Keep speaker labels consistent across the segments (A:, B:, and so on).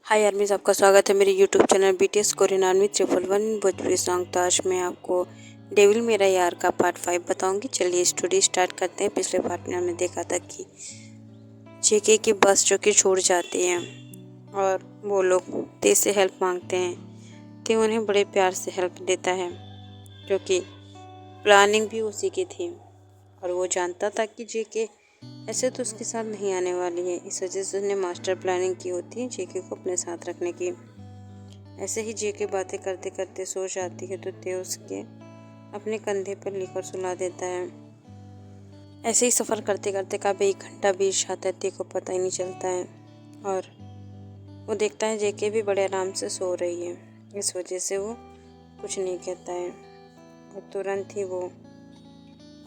A: हाय आर्मीज, आपका स्वागत है मेरे YouTube channel BTS Korean army 111 Bhojpuri song. तो आज मैं आपको डेविल मेरा यार का पार्ट 5 बताऊंगी। चलिए स्टोरी स्टार्ट करते हैं। पिछले पार्ट में हमने देखा था कि जेके की बस जो कि छूट जाती है और वो लोग ते से हेल्प मांगते हैं। ते उन्हें बड़े प्यार से हेल्प देता है, जो कि प्लानिंग भी उसी की थी और वो जानता था कि जेके ऐसे तो उसके साथ नहीं आने वाली है। इस वजह से उसने मास्टर प्लानिंग की होती है जेके को अपने साथ रखने की। ऐसे ही जेके बातें करते करते सो जाती है तो ते उसके अपने कंधे पर लेकर सुला देता है। ऐसे ही सफ़र करते करते कब 1 घंटा बीत जाता है ते को पता ही नहीं चलता है और वो देखता है जेके भी बड़े आराम से सो रही है। इस वजह से वो कुछ नहीं कहता है और तुरंत ही वो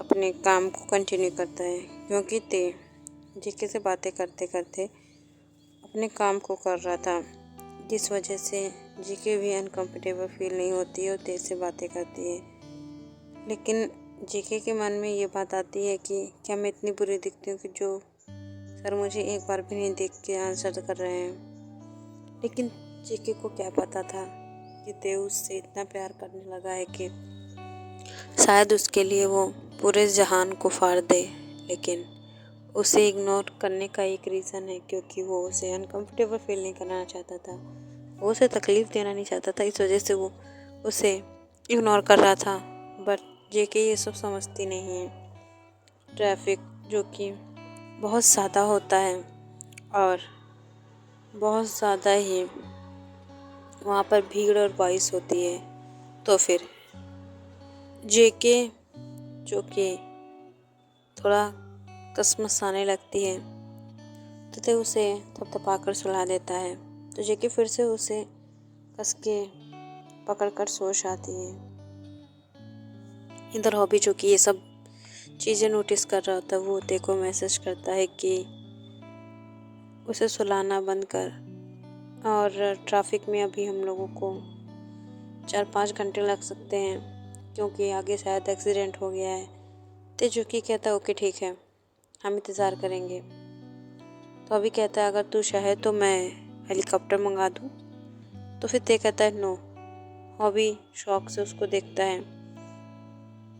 A: अपने काम को कंटिन्यू करता है, क्योंकि ते जेके से बातें करते करते अपने काम को कर रहा था, जिस वजह से जेके भी अनकंफर्टेबल फील नहीं होती है और ते से बातें करती है। लेकिन जेके के मन में ये बात आती है कि क्या मैं इतनी बुरी दिखती हूँ कि जो सर मुझे एक बार भी नहीं देख के आंसर कर रहे हैं। लेकिन जेके को क्या पता था कि ते उससे इतना प्यार करने लगा है कि शायद उसके लिए वो पूरे जहान को फाड़ दे। लेकिन उसे इग्नोर करने का एक रीज़न है, क्योंकि वो उसे अनकंफर्टेबल फील नहीं कराना चाहता था, वो उसे तकलीफ़ देना नहीं चाहता था। इस वजह से वो उसे इग्नोर कर रहा था। बट जेके ये सब समझती नहीं है। ट्रैफिक जो कि बहुत ज़्यादा होता है और बहुत ज़्यादा ही वहाँ पर भीड़ और बारिश होती है, तो फिर जेके जो कि थोड़ा कसमसाने लगती है तो ते उसे थपथपाकर सुला देता है। तो जेके फिर से उसे कस के पकड़कर सो जाती है। इधर हॉबी जो कि ये सब चीज़ें नोटिस कर रहा होता है, वो ते को मैसेज करता है कि उसे सुलाना बंद कर। और ट्रैफिक में अभी हम लोगों को 4-5 घंटे लग सकते हैं, क्योंकि आगे शायद एक्सीडेंट हो गया है। ते जो कि कहता है ओके ठीक है, हम इंतज़ार करेंगे। तो अभी कहता है अगर तू चाहे तो मैं हेलीकॉप्टर मंगा दूँ। तो फिर ते कहता है नो। हॉबी शौक से उसको देखता है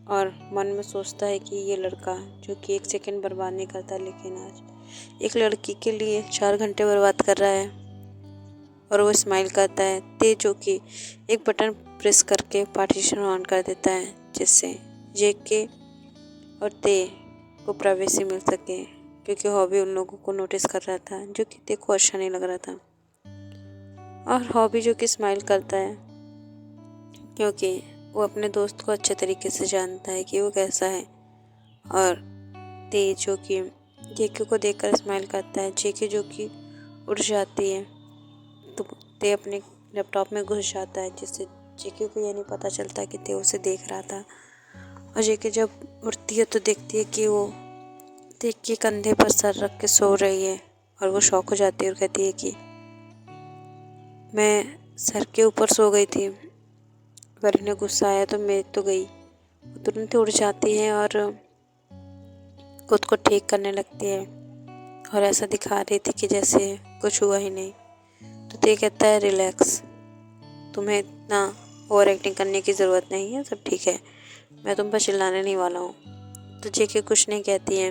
A: और मन में सोचता है कि ये लड़का जो कि 1 सेकंड बर्बाद नहीं करता, लेकिन आज एक लड़की के लिए 4 घंटे बर्बाद कर रहा है। और वो स्माइल करता है। ते जो कि एक बटन प्रेस करके पार्टीशन ऑन कर देता है, जिससे जेके और ते को प्राइवेसी मिल सके, क्योंकि हॉबी उन लोगों को नोटिस कर रहा था, जो कि ते को अच्छा नहीं लग रहा था। और हॉबी जो कि स्माइल करता है, क्योंकि वो अपने दोस्त को अच्छे तरीके से जानता है कि वो कैसा है। और ते जो कि जेके को देखकर स्माइल करता है। जेके जो कि उड़ जाती है तो ते अपने लैपटॉप में घुस जाता है, जिससे जेके को ये नहीं पता चलता कि ते उसे देख रहा था। और जेके जब उड़ती है तो देखती है कि वो ते के कंधे पर सर रख के सो रही है और वो शॉक हो जाती है और कहती है कि मैं सर के ऊपर सो गई थी, अगर इन्हें गुस्सा आया तो मैं तो गई। वो तुरंत ही उड़ जाती है और खुद को ठीक करने लगती है और ऐसा दिखा रही थी कि जैसे कुछ हुआ ही नहीं। तो ते कहता है रिलैक्स, तुम्हें इतना ओवर एक्टिंग करने की ज़रूरत नहीं है, सब ठीक है, मैं तुम पर चिल्लाने नहीं वाला हूँ। तो जेके कुछ नहीं कहती है।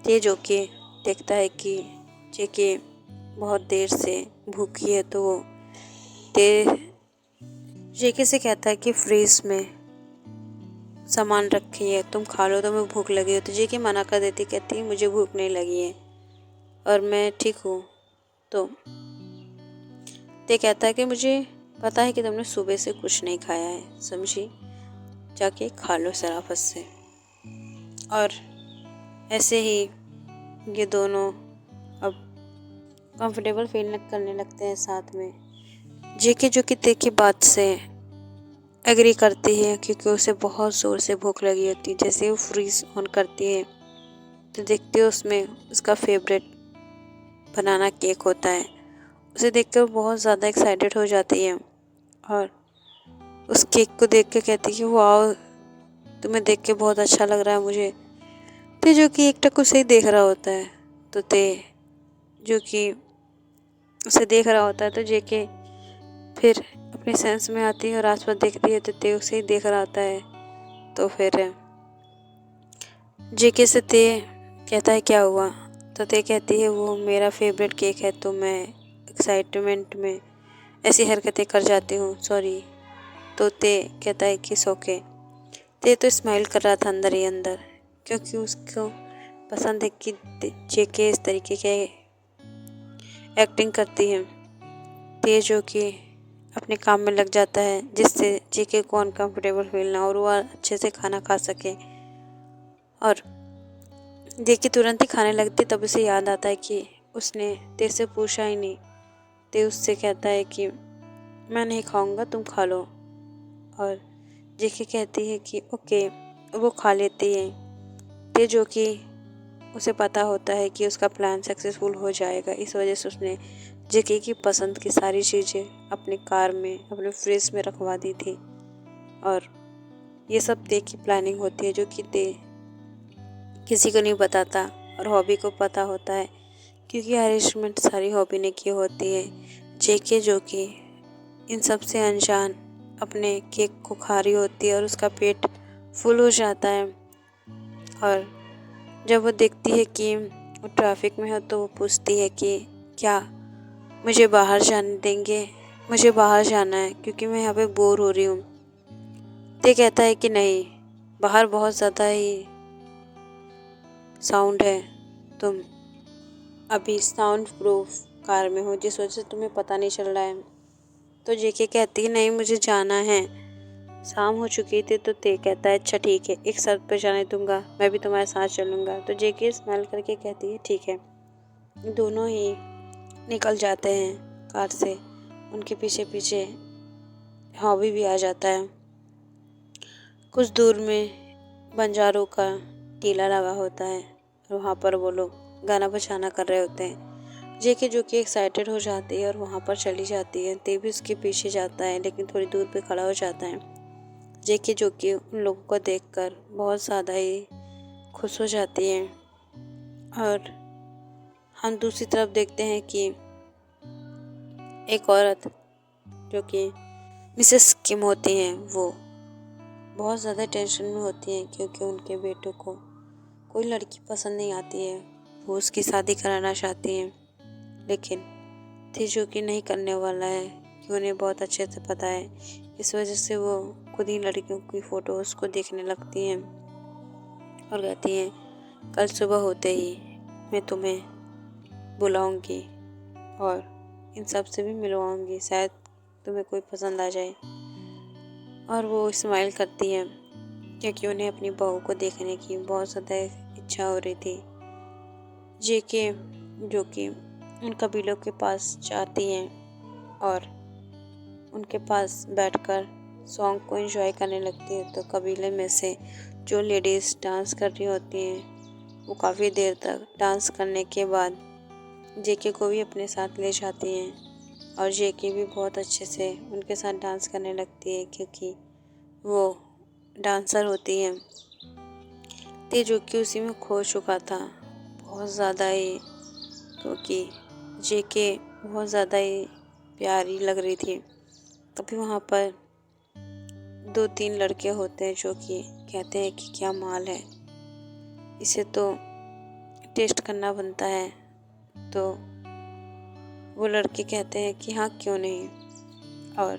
A: ते जो कि देखता है कि जेके बहुत देर से भूखी है, तो वो ते जेके से कहता है कि फ्रीज में सामान रखी है, तुम खा लो, तुम्हें भूख लगी हो। तो जेके मना कर देती, कहती है मुझे भूख नहीं लगी है और मैं ठीक हूँ। तो ते कहता है कि मुझे पता है कि तुमने सुबह से कुछ नहीं खाया है, समझी, जाके खा लो शराफत से। और ऐसे ही ये दोनों अब कंफर्टेबल फील करने लगते हैं साथ में। जेके जो कि ते की बात से एग्री करती है, क्योंकि उसे बहुत ज़ोर से भूख लगी होती है। जैसे वो फ्रीज ऑन करती है तो देखती है उसमें उसका फेवरेट बनाना केक होता है। उसे देखकर वो बहुत ज़्यादा एक्साइटेड हो जाती है और उस केक को देख के कहती है कि वाह, तुम्हें देख के बहुत अच्छा लग रहा है मुझे। ते जो कि एक टक उसे ही देख रहा होता है, तो ते जो कि उसे देख रहा होता है। तो जेके फिर अपने सेंस में आती है और आसपास देखती है तो ते उसे ही देख रहा होता है। तो फिर जेके से ते कहता है क्या हुआ, तो ते कहती है वो मेरा फेवरेट केक है तो मैं एक्साइटमेंट में ऐसी हरकतें कर जाती हूँ, सॉरी। तो ते कहता है कि ओके। ते तो स्माइल कर रहा था अंदर ही अंदर, क्योंकि उसको पसंद है कि जेके इस तरीके के एक्टिंग करती है। ते जो कि अपने काम में लग जाता है जिससे जेके को अनकंफर्टेबल फील ना और वो अच्छे से खाना खा सके। और जेके तुरंत ही खाने लगती, तब उसे याद आता है कि उसने ते से पूछा ही नहीं। ते उससे कहता है कि मैं नहीं खाऊंगा, तुम खा लो। और जेके कहती है कि ओके, वो खा लेती है। ते जो कि उसे पता होता है कि उसका प्लान सक्सेसफुल हो जाएगा, इस वजह से उसने जेके की पसंद की सारी चीज़ें अपनी कार में अपने फ्रिज में रखवा दी थी। और ये सब ते की प्लानिंग होती है जो कि ते किसी को नहीं बताता और हॉबी को पता होता है, क्योंकि अरेंजमेंट सारी हॉबी ने की होती है। जेके जो कि इन सब से अनजान अपने केक को खा रही होती है और उसका पेट फुल हो जाता है। और जब वो देखती है कि वो ट्रैफिक में है तो वो पूछती है कि क्या मुझे बाहर जाने देंगे, मुझे बाहर जाना है क्योंकि मैं यहाँ पे बोर हो रही हूँ। ते कहता है कि नहीं, बाहर बहुत ज़्यादा ही साउंड है, तुम अभी साउंड प्रूफ कार में हो जिस वजह से तुम्हें पता नहीं चल रहा है। तो जेके कहती है नहीं, मुझे जाना है, शाम हो चुकी थी। तो ते कहता है अच्छा ठीक है, एक शर्त पे जाने दूंगा, मैं भी तुम्हारे साथ चलूंगा। तो जेके स्माइल करके कहती है ठीक है। दोनों ही निकल जाते हैं कार से, उनके पीछे पीछे हॉबी भी आ जाता है। कुछ दूर में बंजारों का टीला लगा होता है और वहाँ पर वो लोग गाना बजाना कर रहे होते हैं। जेके जो कि एक्साइटेड हो जाती है और वहाँ पर चली जाती है। ते भी उसके पीछे जाता है लेकिन थोड़ी दूर पे खड़ा हो जाता है। जेके जो कि उन लोगों को देखकर बहुत ज़्यादा ही खुश हो जाती है। और हम दूसरी तरफ देखते हैं कि एक औरत जो कि मिसेस किम होती हैं, वो बहुत ज़्यादा टेंशन में होती हैं क्योंकि उनके बेटों को कोई लड़की पसंद नहीं आती है। वो उसकी शादी कराना चाहती हैं, लेकिन थे जो कि नहीं करने वाला है कि उन्हें बहुत अच्छे से पता है। इस वजह से वो खुद ही लड़कियों की फ़ोटोज़ को देखने लगती हैं और कहती हैं कल सुबह होते ही मैं तुम्हें बुलाऊंगी और इन सब से भी मिलवाऊंगी, शायद तुम्हें कोई पसंद आ जाए। और वो स्माइल करती है क्योंकि उन्हें अपनी बहू को देखने की बहुत ज़्यादा इच्छा हो रही थी। जेके जो कि उन कबीलों के पास जाती हैं और उनके पास बैठकर सॉन्ग को एंजॉय करने लगती है। तो कबीले में से जो लेडीज़ डांस कर रही होती हैं वो काफ़ी देर तक डांस करने के बाद जेके को भी अपने साथ ले जाती हैं और जेके भी बहुत अच्छे से उनके साथ डांस करने लगती है क्योंकि वो डांसर होती हैं। ते जो कि उसी में खो चुका था बहुत ज़्यादा ही, क्योंकि जेके बहुत ज़्यादा ही प्यारी लग रही थी। तभी वहाँ पर 2-3 लड़के होते हैं जो कि कहते हैं कि क्या माल है, इसे तो टेस्ट करना बनता है। तो वो लड़के कहते हैं कि हाँ क्यों नहीं, और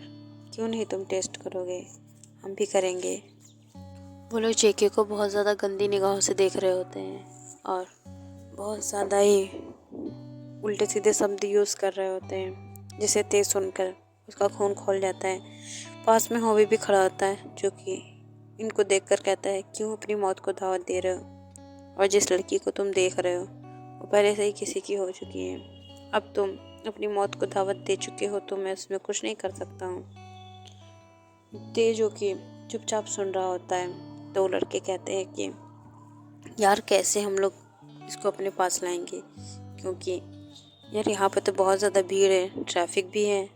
A: क्यों नहीं तुम टेस्ट करोगे, हम भी करेंगे। वो लोग जेके को बहुत ज़्यादा गंदी निगाहों से देख रहे होते हैं और बहुत ज़्यादा ही उल्टे सीधे शब्द यूज़ कर रहे होते हैं, जिसे तेज सुनकर उसका खून खौल जाता है। पास में हॉबी भी खड़ा होता है जो कि इनको देखकर कहता है क्यों अपनी मौत को दावत दे रहे हो, और जिस लड़की को तुम देख रहे हो वो पहले से ही किसी की हो चुकी है, अब तुम अपनी मौत को दावत दे चुके हो तो मैं उसमें कुछ नहीं कर सकता हूँ। ते जो कि चुपचाप सुन रहा होता है। तो लड़के कहते हैं कि यार कैसे हम लोग इसको अपने पास लाएंगे, क्योंकि यार यहाँ पे तो बहुत ज़्यादा भीड़ है, ट्रैफिक भी है।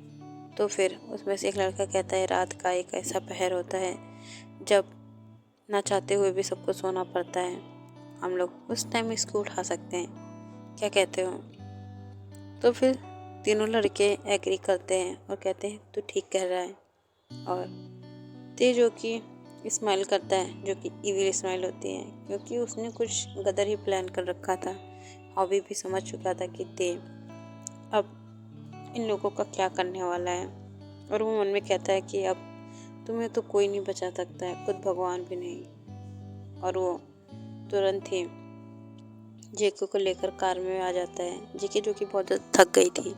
A: तो फिर उसमें से एक लड़का कहता है रात का एक ऐसा पहर होता है जब ना चाहते हुए भी सबको सोना पड़ता है, हम लोग उस टाइम इसको उठा सकते हैं, क्या कहते हो। तो फिर तीनों लड़के एग्री करते हैं और कहते हैं तू ठीक कह रहा है। और ते जो कि स्माइल करता है, जो कि इविल स्माइल होती है, क्योंकि उसने कुछ गदर ही प्लान कर रखा था। हॉबी भी समझ चुका था कि ते अब इन लोगों का क्या करने वाला है। और वो मन में कहता है कि अब तुम्हें तो कोई नहीं बचा सकता है, खुद भगवान भी नहीं। और वो तुरंत ही जेके को लेकर कार में आ जाता है। जेके जो कि बहुत ज़्यादा थक गई थी,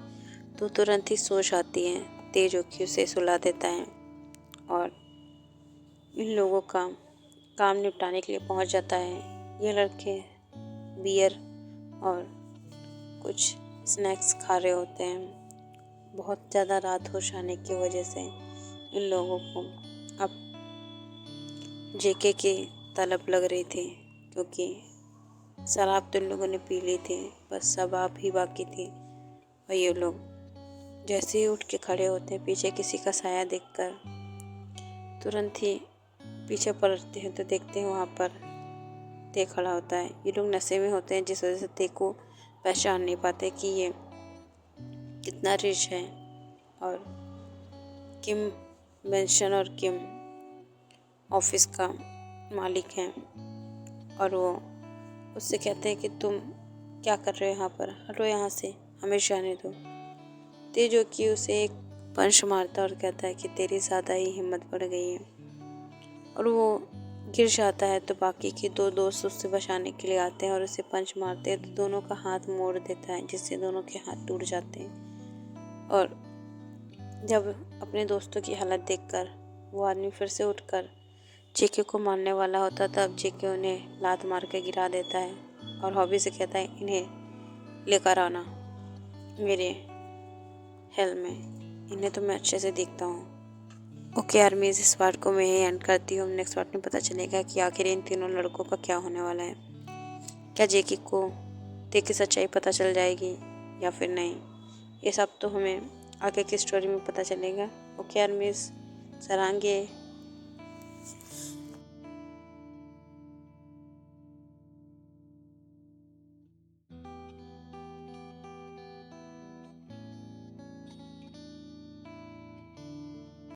A: तो तुरंत ही सोच आती है। ते जो कि उसे सुला देता है और इन लोगों का काम निपटाने के लिए पहुंच जाता है। ये लड़के बियर और कुछ स्नैक्स खा रहे होते हैं। बहुत ज़्यादा रात हो जाने की वजह से इन लोगों को अब जेके की तलब लग रही थी, क्योंकि शराब तो इन लोगों ने पी ली थी, बस शबाब ही बाकी थी। और ये लोग जैसे ही उठ के खड़े होते हैं, पीछे किसी का साया देखकर तुरंत ही पीछे पलटते हैं तो देखते हैं वहाँ पर ते खड़ा होता है। ये लोग नशे में होते हैं, जिस वजह से ते को पहचान नहीं पाते कि ये कितना रिच है। और किम बेंसन और किम ऑफिस का मालिक है। और वो उससे कहते हैं कि तुम क्या कर रहे हो यहाँ पर, हटो यहाँ से, हमें जाने दो। ते जो कि उसे एक पंच मारता और कहता है कि तेरी ज़्यादा ही हिम्मत बढ़ गई है। और वो गिर जाता है तो बाकी के दो दोस्त उससे बचाने के लिए आते हैं और उसे पंच मारते हैं, तो दोनों का हाथ मोड़ देता है, जिससे दोनों के हाथ टूट जाते हैं। और जब अपने दोस्तों की हालत देखकर वो आदमी फिर से उठकर जेके को मारने वाला होता, तब जेके उन्हें लात मार के गिरा देता है और हॉबी से कहता है इन्हें लेकर आना मेरे हेल में, इन्हें तो मैं अच्छे से देखता हूँ। ओके आर्मीज, इस पार्ट को मैं यही एंड करती हूँ। नेक्स्ट पार्ट में पता चलेगा कि आखिर इन तीनों लड़कों का क्या होने वाला है। क्या जेके को ते की सच्चाई पता चल जाएगी या फिर नहीं, ये सब तो हमें आगे की स्टोरी में पता चलेगा। ओके आर्मीज, सरांगे।